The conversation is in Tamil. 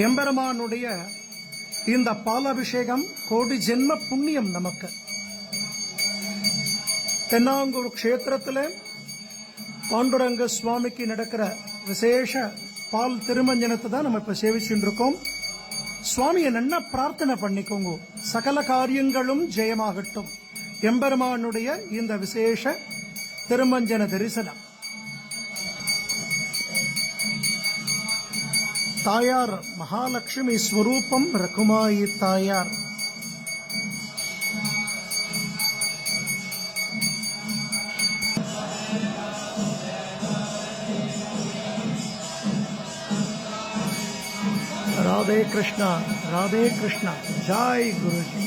எம்பெருமானுடைய இந்த பாலாபிஷேகம் கோடி ஜென்ம புண்ணியம் நமக்கு. தென்னாங்கூர் க்ஷேத்திரத்தில் பாண்டுரங்க சுவாமிக்கு நடக்கிற விசேஷ பால் திருமஞ்சனத்தை தான் நம்ம இப்ப சேவிச்சுட்டு இருக்கோம். சுவாமியை நல்லா பிரார்த்தனை பண்ணிக்கோங்க, சகல காரியங்களும் ஜெயமாகட்டும். எம்பெருமானுடைய இந்த விசேஷ திருமஞ்சன தரிசனம். தாயார் மகாலட்சுமி ஸ்வரூபம் ரகுமாயி தாயார். ராதே கிருஷ்ணா, ராதே கிருஷ்ணா. ஜாய் குருஜி.